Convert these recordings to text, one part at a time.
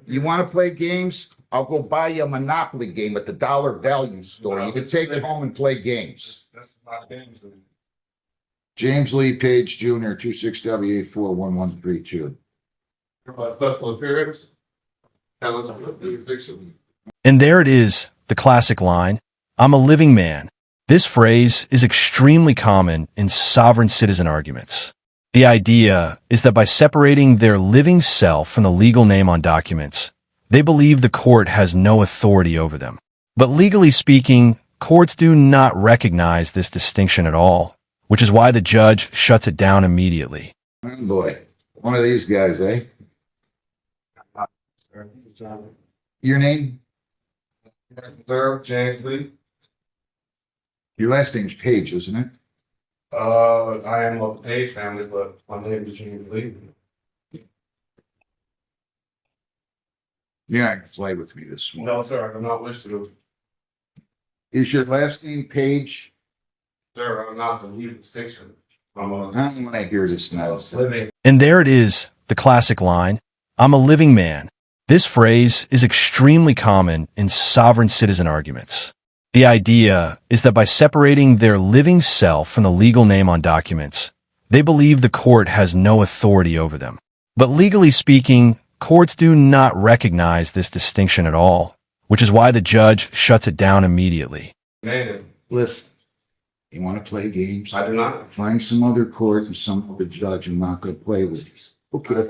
You want to play games? I'll go buy you a Monopoly game at the Dollar Value store. You can take it home and play games. That's not games. James Lee Page Jr., 26W841132. Special appearance. And there it is, the classic line, "I'm a living man." This phrase is extremely common in sovereign citizen arguments. The idea is that by separating their living self from the legal name on documents, they believe the court has no authority over them. But legally speaking, courts do not recognize this distinction at all, which is why the judge shuts it down immediately. Oh boy, one of these guys, eh? Your name? James Lee. Your last name's Page, isn't it? I am of the Page family, but my name is James Lee. You're not going to play with me this morning. No, sir, I do not wish to. Is your last name Page? Sir, I'm not the legal distinction. I'm a I don't want to hear this nonsense. living. And there it is, the classic line, "I'm a living man." This phrase is extremely common in sovereign citizen arguments. The idea is that by separating their living self from the legal name on documents, they believe the court has no authority over them. But legally speaking, courts do not recognize this distinction at all, which is why the judge shuts it down immediately. Man, Listen, you want to play games? I do not. Find some other court and some other judge who's not going to play with you. Okay.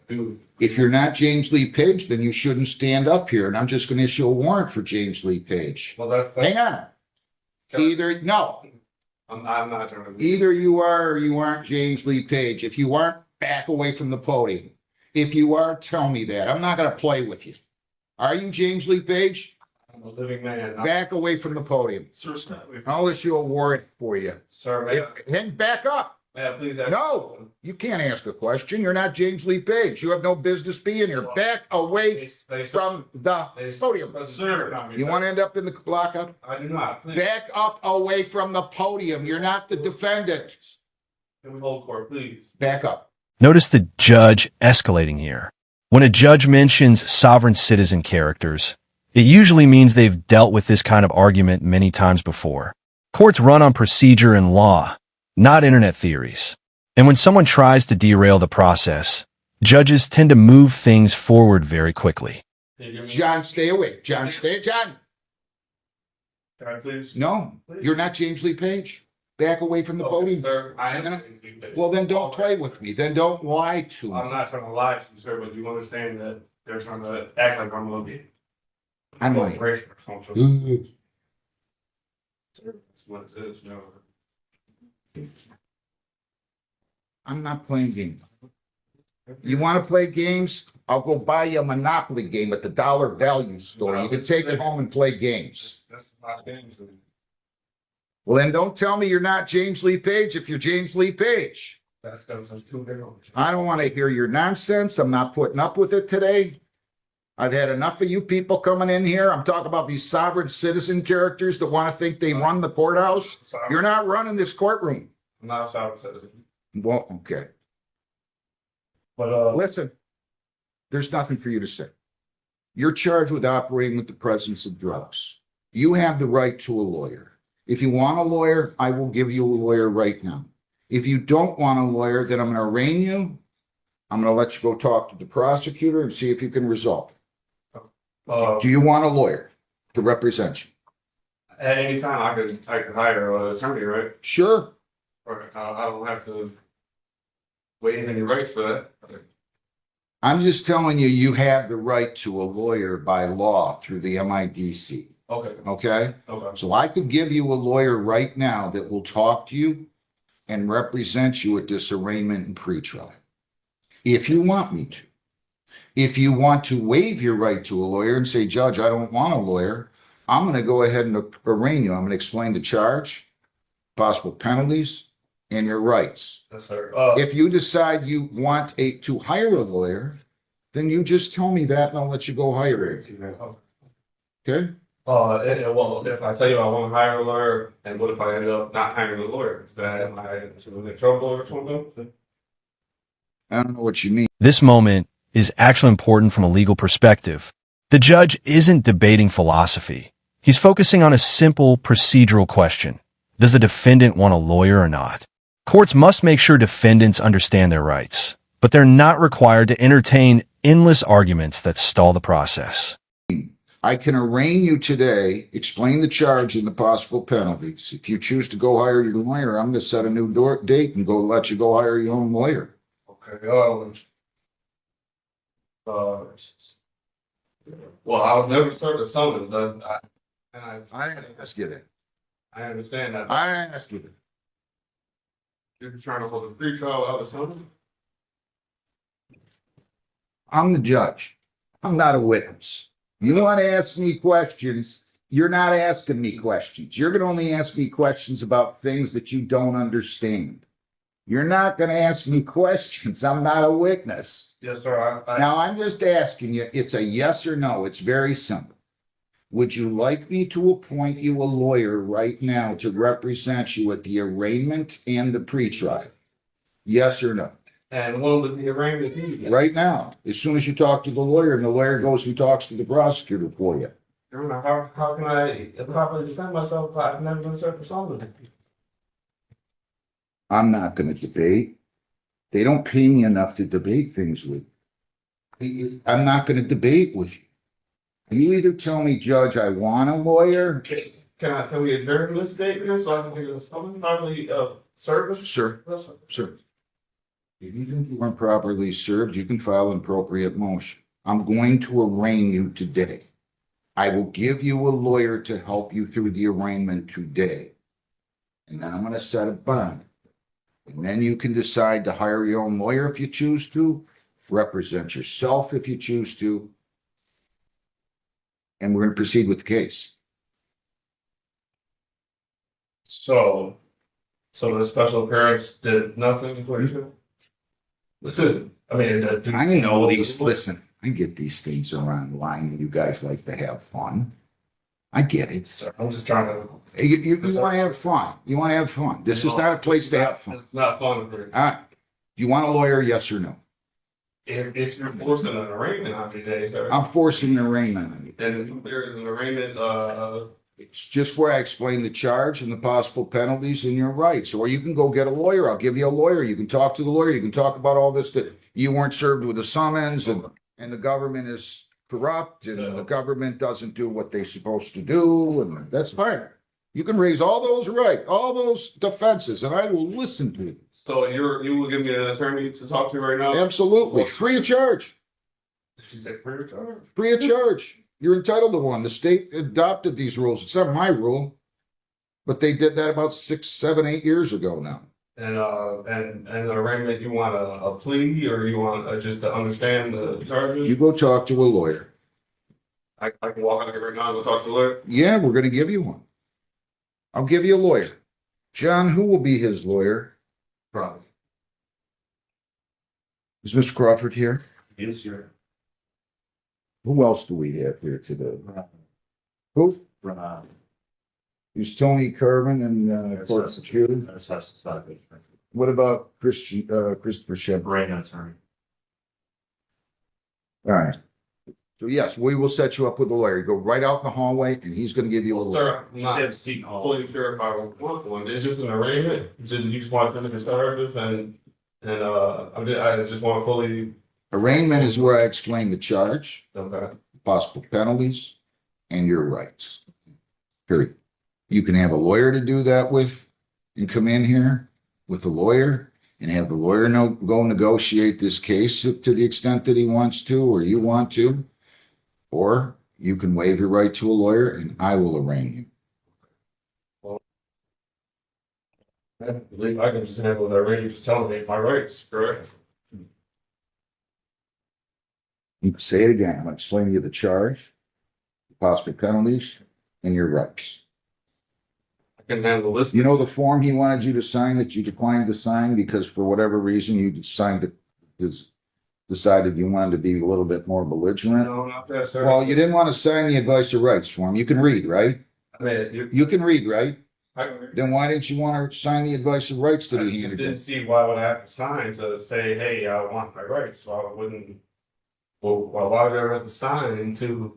Dude, If you're not James Lee Page, then you shouldn't stand up here, and I'm just going to issue a warrant for James Lee Page. well, that's Hang on. Either I'm not trying to. either you are or you aren't James Lee Page. If you aren't, back away from the podium. If you are, tell me that. I'm not going to play with you. Are you James Lee Page? I'm a living man. Back away from the podium. Sir, I'll issue a warrant for you. sir, may I, Then back up. may I please ask? No, you can't ask a question. You're not James Lee Page. You have no business being here. Back away from the podium. Sir, You want to end up in the lockup? I do not. Please. Back up away from the podium. You're not the defendant. Can we hold court, please? Back up. Notice the judge escalating here. When a judge mentions sovereign citizen characters, it usually means they've dealt with this kind of argument many times before. Courts run on procedure and law, not internet theories. And when someone tries to derail the process, judges tend to move things forward very quickly. Can you give me- John, stay away. John, stay. John. Can I please? No, you're not James Lee Page. Back away from the Okay, podium. sir, I am. Well, then don't play with me. Then don't lie to I'm me. not trying to lie to you, sir, but you understand that they're trying to act like I'm a I'm like, corporation or something. "Ugh." Sir, that's what it is, no. I'm not playing games. You want to play games? I'll go buy you a Monopoly game at the Dollar Value store. You can take it home and play games. That's not games. Well, then don't tell me you're not James Lee Page if you're James Lee Page. That's got some two different. I don't want to hear your nonsense. I'm not putting up with it today. I've had enough of you people coming in here. I'm talking about these sovereign citizen characters that want to think they run the courthouse. You're not running this courtroom. I'm not a sovereign citizen. Well, okay. But, Listen, there's nothing for you to say. You're charged with operating with the presence of drugs. You have the right to a lawyer. If you want a lawyer, I will give you a lawyer right now. If you don't want a lawyer, then I'm going to arraign you. I'm going to let you go talk to the prosecutor and see if you can resolve. Do you want a lawyer to represent you? at any time I could hire an attorney, right? Sure. Or I don't have to waive any rights for that. I'm just telling you, you have the right to a lawyer by law through the MIDC. Okay. Okay? Okay. So I could give you a lawyer right now that will talk to you and represent you at this arraignment and pretrial. If you want me to. If you want to waive your right to a lawyer and say, Judge, I don't want a lawyer, I'm going to go ahead and arraign you. I'm going to explain the charge, possible penalties, and your rights. Yes, sir. If you decide you want to hire a lawyer, then you just tell me that and I'll let you go hire it. Okay? Well, if I tell you I want to hire a lawyer, and what if I end up not hiring a lawyer? Then am I into trouble or something? I don't know what you mean. This moment is actually important from a legal perspective. The judge isn't debating philosophy. He's focusing on a simple procedural question. Does the defendant want a lawyer or not? Courts must make sure defendants understand their rights, but they're not required to entertain endless arguments that stall the process. I can arraign you today, explain the charge and the possible penalties. If you choose to go hire your lawyer, I'm going to set a new date and let you go hire your own lawyer. Okay. Uh, well, I was never served a summons. I didn't ask you that. I understand that. I didn't ask you that. You're trying to hold a free trial out of summons? I'm the judge. I'm not a witness. You want to ask me questions, you're not asking me questions. You're going to only ask me questions about things that you don't understand. You're not going to ask me questions. I'm not a witness. Yes, sir. Now, I'm just asking you, it's a yes or no. It's very simple. Would you like me to appoint you a lawyer right now to represent you at the arraignment and the pretrial? Yes or no? And when would the arraignment be? Right now, as soon as you talk to the lawyer and the lawyer goes and talks to the prosecutor for you. How can I properly defend myself if I've never been served for summons? I'm not going to debate. They don't pay me enough to debate things with you. I'm not going to debate with you. You either tell me, Judge, I want a lawyer. Can we adjourn this statement so I can get a summons properly service? Sir, Yes, sir. sir. If you think you weren't properly served, you can file an appropriate motion. I'm going to arraign you today. I will give you a lawyer to help you through the arraignment today. And then I'm going to set a bond. And then you can decide to hire your own lawyer if you choose to, represent yourself if you choose to. And we're going to proceed with the case. So the special appearance did nothing for you? I mean, I know these, listen, I get these things around the line and you guys like to have fun. I get it. Sir, I'm just trying to. You want to have fun. You want to have fun. This is not a place to have fun. It's not fun for you. All right. Do you want a lawyer? Yes or no? If you're forcing an arraignment on today, sir. I'm forcing an arraignment on you. And if there is an arraignment, It's just where I explain the charge and the possible penalties and your rights. Or you can go get a lawyer. I'll give you a lawyer. You can talk to the lawyer. You can talk about all this, that you weren't served with a summons and the government is corrupt and the government doesn't do what they're supposed to do. And that's fine. You can raise all those all those defenses, and I will listen to you. so you will give me an attorney to talk to right now? Absolutely. Free of charge. Did you say free of charge? Free of charge. You're entitled to one. The state adopted these rules. It's not my rule, but they did that about 6, 7, 8 years ago now. And the arraignment, you want a plea or you want just to understand the charges? You go talk to a lawyer. I can walk out here right now and go talk to the lawyer. Yeah, we're going to give you one. I'll give you a lawyer. John, who will be his lawyer? Probably. Is Mr. Crawford here? Yes, sir. Who else do we have here today? Who? Who's Tony Carvin and Court Security? What about Christopher Shepard? Brain attorney. All right. So yes, we will set you up with a lawyer. You go right out in the hallway and he's going to give you a Well, lawyer. sir, I'm not fully sure if I want one. It's just an arraignment. You just want to finish the charges and I just want to fully. Arraignment is where I explain the charge, Okay. possible penalties, and your rights. Period. You can have a lawyer to do that with and come in here with a lawyer and have the lawyer go negotiate this case to the extent that he wants to or you want to. Or you can waive your right to a lawyer and I will arraign you. I believe I can just handle the arraignment, just telling me my rights, correct? You can say it again. I'm explaining to you the charge, possible penalties, and your rights. I can handle this. You know the form he wanted you to sign that you declined to sign because for whatever reason you decided you wanted to be a little bit more belligerent? No, not that, sir. Well, you didn't want to sign the advice of rights form. You can read, right? I mean, You can read, right? I can read. Then why didn't you want to sign the advice of rights that I he just handed didn't you? see why would I have to sign to say, hey, I want my rights, so I wouldn't. Well, why would you ever have to sign to?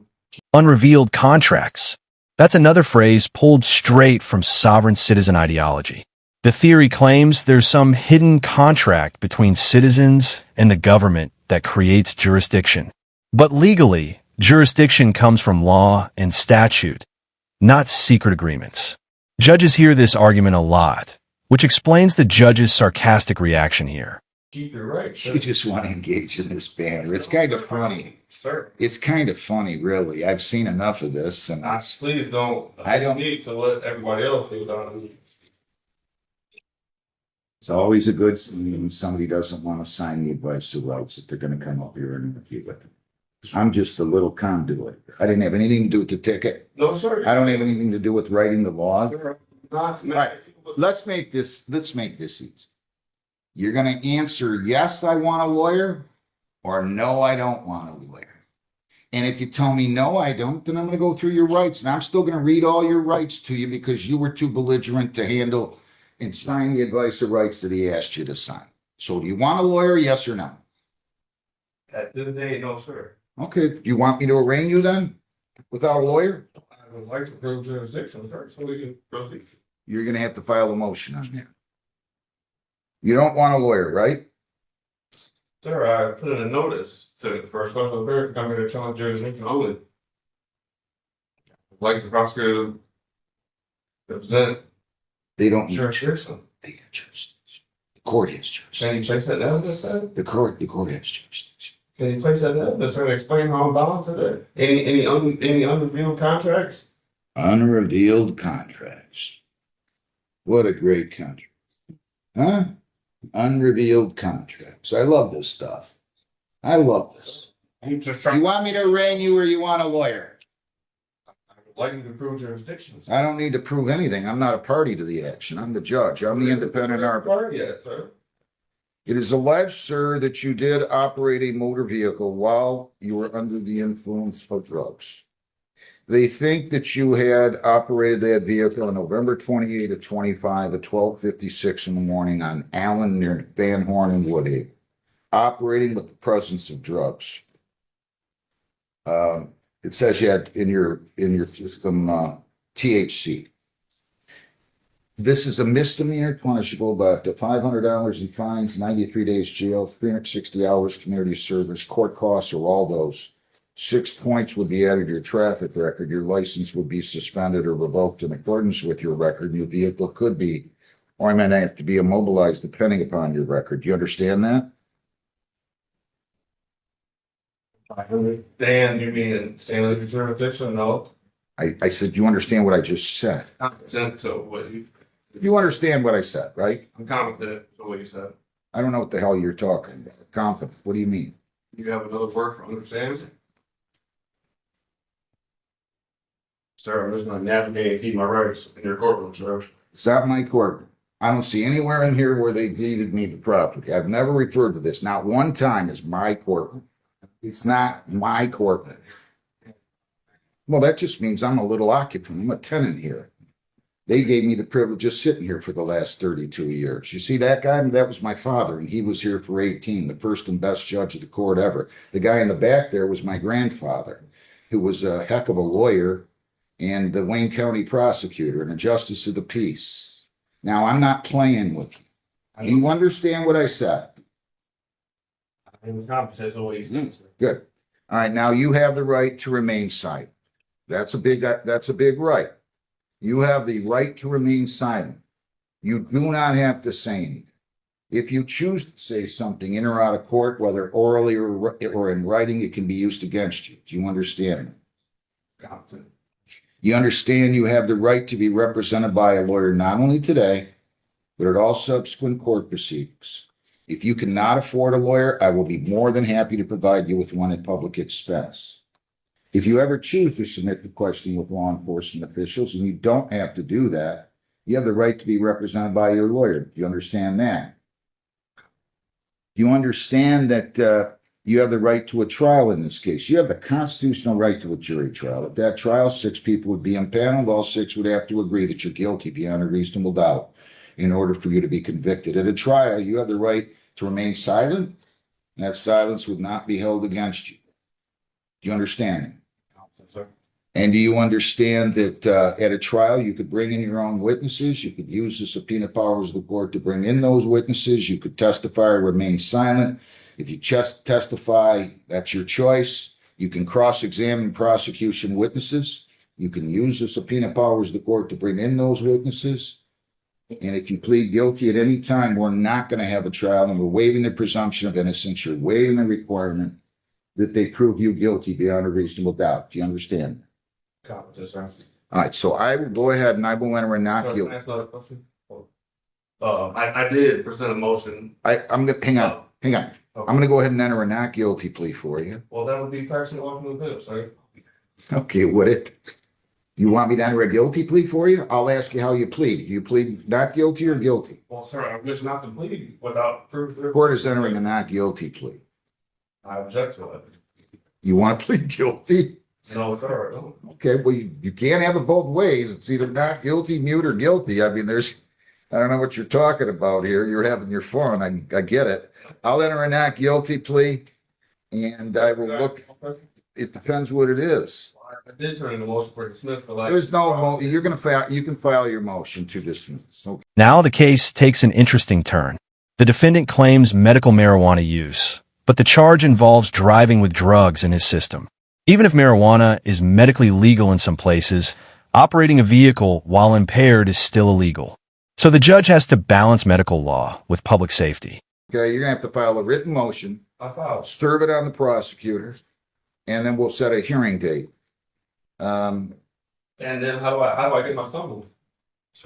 Unrevealed contracts. That's another phrase pulled straight from sovereign citizen ideology. The theory claims there's some hidden contract between citizens and the government that creates jurisdiction. But legally, jurisdiction comes from law and statute, not secret agreements. Judges hear this argument a lot, which explains the judge's sarcastic reaction here. Keep your rights. You just want to engage in this banter. It's kind of funny. Sir. It's kind of funny, really. I've seen enough of this, and Please don't. I don't need to let everybody else do that. it's always a good sign when somebody doesn't want to sign the advice of rights that they're going to come up here and interview with them. I'm just a little conduit. I didn't have anything to do with the ticket. No, sir. I don't have anything to do with writing the laws. Not, Right. Let's make this easy. You're going to answer yes, I want a lawyer, or no, I don't want a lawyer. And if you tell me no, I don't, then I'm going to go through your rights, and I'm still going to read all your rights to you because you were too belligerent to handle and sign the advice of rights that he asked you to sign. So do you want a lawyer, yes or no? At this day, no, sir. Okay, do you want me to arraign you then without a lawyer? I would like to prove jurisdiction first so we can proceed. You're going to have to file a motion on that. You don't want a lawyer, right? Sir, I put in a notice for a special affair to come here to challenge jurisdiction only. I'd like the prosecutor to represent They don't. jurisdiction. They got jurisdiction. The court has jurisdiction. Can you place that in evidence, sir? The court has jurisdiction. Can you place that in evidence, sir, and explain how I'm bound to that? Any unrevealed contracts? Unrevealed contracts. What a great country. Huh? Unrevealed contracts. I love this stuff. I love this. I'm just You trying. want me to arraign you or you want a lawyer? I would like you to prove jurisdiction. I don't need to prove anything. I'm not a party to the action. I'm the judge. I'm the independent arbiter. Yeah, sir. It is alleged, sir, that you did operate a motor vehicle while you were under the influence of drugs. They think that you had operated that vehicle on November 28 of 25 at 12:56 in the morning on Allen near Van Horn and Woodhaven, operating with the presence of drugs. It says you had in your system THC. This is a misdemeanor, punishable by up to $500 in fines, 93 days jail, 360 hours community service, court costs, or all those. 6 points would be added to your traffic record. Your license would be suspended or revoked in accordance with your record. Your vehicle could be, or I might have to be immobilized depending upon your record. Do you understand that? I understand you mean staying under jurisdiction? No. I said, you understand what I just said? Competent to what you. You understand what I said, right? I'm competent to what you said. I don't know what the hell you're talking about. Competent. What do you mean? You have another word for understanding? Sir, I'm just gonna navigate and keep my rights in your courtroom, sir. It's not my court. I don't see anywhere in here where they deeded me the property. I've never referred to this, not one time, as my court. It's not my court. Well, that just means I'm a little occupant. I'm a tenant here. They gave me the privilege of sitting here for the last 32 years. You see that guy? That was my father, and he was here for 18, the first and best judge of the court ever. The guy in the back there was my grandfather, who was a heck of a lawyer and the Wayne County prosecutor and a justice of the peace. Now, I'm not playing with you. Do you understand what I said? I'm competent to what you said, sir. Good. All right, now you have the right to remain silent. That's a big right. You have the right to remain silent. You do not have to say anything. If you choose to say something in or out of court, whether orally or in writing, it can be used against you. Do you understand? Competent. You understand you have the right to be represented by a lawyer not only today, but at all subsequent court proceedings. If you cannot afford a lawyer, I will be more than happy to provide you with one at public expense. If you ever choose to submit the question with law enforcement officials, and you don't have to do that, you have the right to be represented by your lawyer. Do you understand that? Do you understand that you have the right to a trial in this case? You have the constitutional right to a jury trial. At that trial, 6 people would be impaneled. All 6 would have to agree that you're guilty beyond a reasonable doubt in order for you to be convicted. At a trial, you have the right to remain silent. And that silence would not be held against you. Do you understand? Sir. And do you understand that at a trial, you could bring in your own witnesses? You could use the subpoena powers of the court to bring in those witnesses. You could testify or remain silent. If you just testify, that's your choice. You can cross-examine prosecution witnesses. You can use the subpoena powers of the court to bring in those witnesses. And if you plead guilty at any time, we're not going to have a trial, and we're waiving the presumption of innocence. You're waiving the requirement that they prove you guilty beyond a reasonable doubt. Do you understand? Yes, sir. All right, so I will go ahead and I will enter a not Sir, can I guilty. ask another question? I did present a motion. I'm gonna hang on. I'm Okay. gonna go ahead and enter a not guilty plea for you. Well, that would be person off from the bill, sir. Okay, would it? You want me to enter a guilty plea for you? I'll ask you how you plead. Do you plead not guilty or guilty? Well, sir, I wish not to plead without proof. The court is entering a not guilty plea. I object to it. You want to plead guilty? No, sir. No. Okay, well, you can't have it both ways. It's either not guilty, mute, or guilty. I mean, I don't know what you're talking about here. You're having your fun. I get it. I'll enter a not guilty plea, and I will look. It depends what it is. I did turn in the motion for dismissal. For like, There's no, you're going to file, you can file your motion to dismiss. Okay. Now the case takes an interesting turn. The defendant claims medical marijuana use, but the charge involves driving with drugs in his system. Even if marijuana is medically legal in some places, operating a vehicle while impaired is still illegal. So the judge has to balance medical law with public safety. Okay, you're going to have to file a written motion, I filed. serve it on the prosecutor, and then we'll set a hearing date. And then how do I get my summons?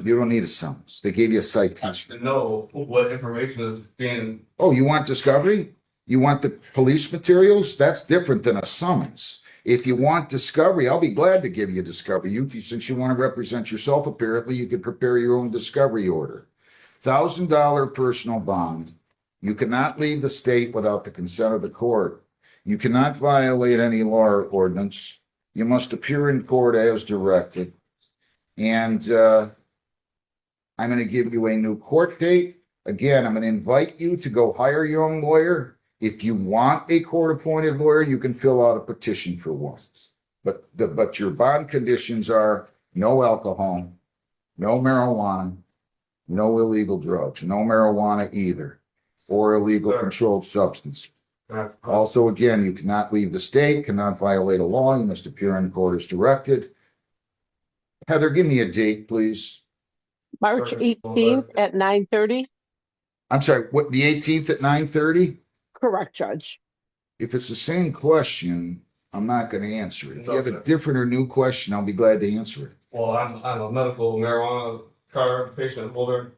You don't need a summons. They gave you a citation. To know what information is being. Oh, you want discovery? You want the police materials? That's different than a summons. If you want discovery, I'll be glad to give you discovery. Since you want to represent yourself, apparently, you can prepare your own discovery order. $1,000 personal bond. You cannot leave the state without the consent of the court. You cannot violate any law or ordinance. You must appear in court as directed. And I'm going to give you a new court date. Again, I'm going to invite you to go hire your own lawyer. If you want a court-appointed lawyer, you can fill out a petition for one. But your bond conditions are no alcohol, no marijuana, no illegal drugs, no marijuana either, or illegal controlled substance. Also, again, you cannot leave the state, cannot violate a law. You must appear in court as directed. Heather, give me a date, please. March 18th at 9:30. I'm sorry, what, the 18th at 9:30? Correct, Judge. If it's the same question, I'm not going to answer it. If you have a No, sir. different or new question, I'll be glad to answer it. Well, I'm a medical marijuana card patient holder,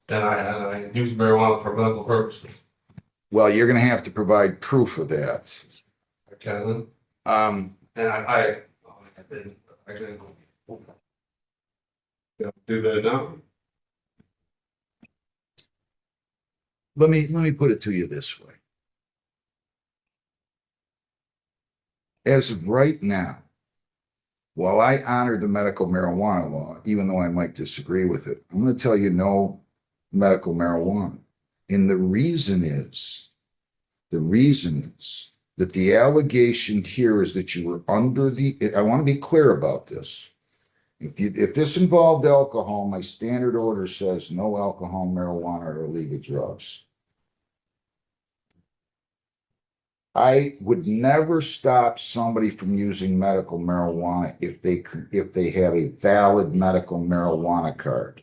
and I use marijuana for medical purposes. Well, you're going to have to provide proof of that. I can, Um, and I can do that now. let me put it to you this way. As of right now, while I honor the medical marijuana law, even though I might disagree with it, I'm going to tell you no medical marijuana. And the reason is that the allegation here is that you were under I want to be clear about this. If this involved alcohol, my standard order says no alcohol, marijuana, or illegal drugs. I would never stop somebody from using medical marijuana if they have a valid medical marijuana card.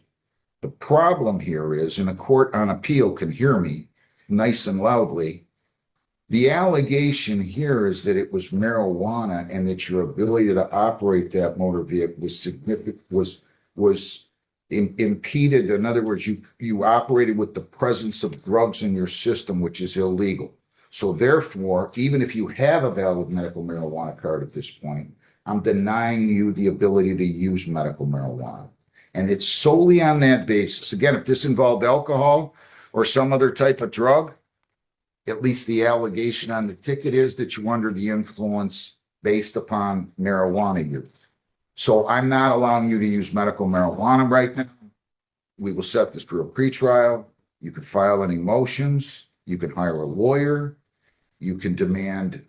The problem here is, and a court on appeal can hear me nice and loudly, the allegation here is that it was marijuana and that your ability to operate that motor vehicle was impeded. In other words, you operated with the presence of drugs in your system, which is illegal. So therefore, even if you have a valid medical marijuana card at this point, I'm denying you the ability to use medical marijuana. And it's solely on that basis. Again, if this involved alcohol or some other type of drug, at least the allegation on the ticket is that you're under the influence based upon marijuana use. So I'm not allowing you to use medical marijuana right now. We will set this for a pretrial. You can file any motions. You can hire a lawyer. You can demand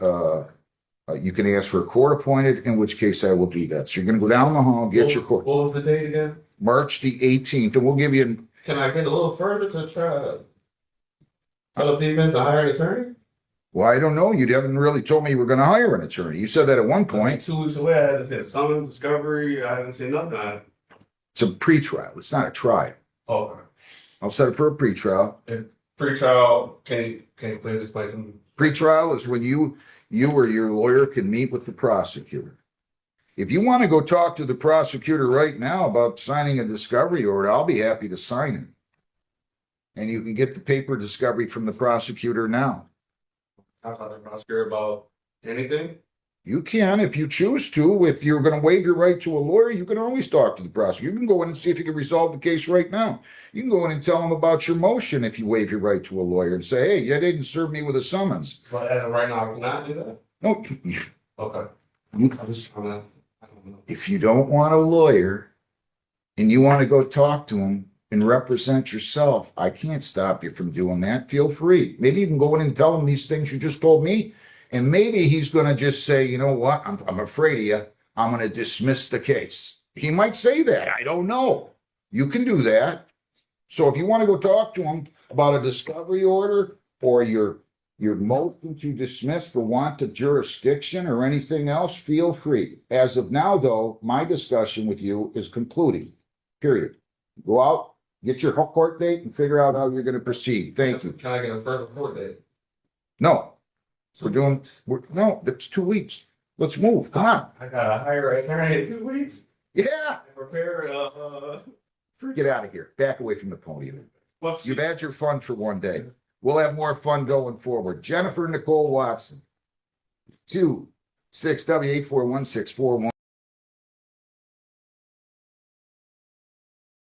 You can ask for a court appointed, in which case I will do that. So you're gonna go down the hall, get your court, What was the date again? March the 18th, and we'll give you, Can I get a little further to try to develop even to hire an attorney? well, I don't know. You haven't really told me you were gonna hire an attorney. You said that at one point. 2 weeks away, I had to say summons, discovery, I haven't seen nothing. It's a pretrial. It's not a trial. Okay. I'll set it for a pretrial. Pre-trial, can you please explain to me? Pretrial is when you or your lawyer can meet with the prosecutor. If you want to go talk to the prosecutor right now about signing a discovery order, I'll be happy to sign it. And you can get the paper discovery from the prosecutor now. How about the prosecutor about anything? You can, if you choose to. If you're going to waive your right to a lawyer, you can always talk to the prosecutor. You can go in and see if you can resolve the case right now. You can go in and tell them about your motion if you waive your right to a lawyer and say, hey, you didn't serve me with a summons. But as of right now, I cannot do that? No, Okay. you- I just, I don't know. if you don't want a lawyer and you want to go talk to him and represent yourself, I can't stop you from doing that. Feel free. Maybe you can go in and tell him these things you just told me. And maybe he's going to just say, you know what? I'm afraid of you. I'm going to dismiss the case. He might say that. I don't know. You can do that. So if you want to go talk to him about a discovery order or your motion to dismiss for want of jurisdiction or anything else, feel free. As of now, though, my discussion with you is concluding, period. Go out, get your court date and figure out how you're going to proceed. Thank you. Can I get a further court date? No, no, that's 2 weeks. Let's move. Come on. I gotta hire an attorney in 2 weeks. Yeah. And prepare, Get out of here. Back away from the podium. what's You've had your fun for one day. We'll have more fun going forward. Jennifer Nicole Watson. 2 6W 841 641.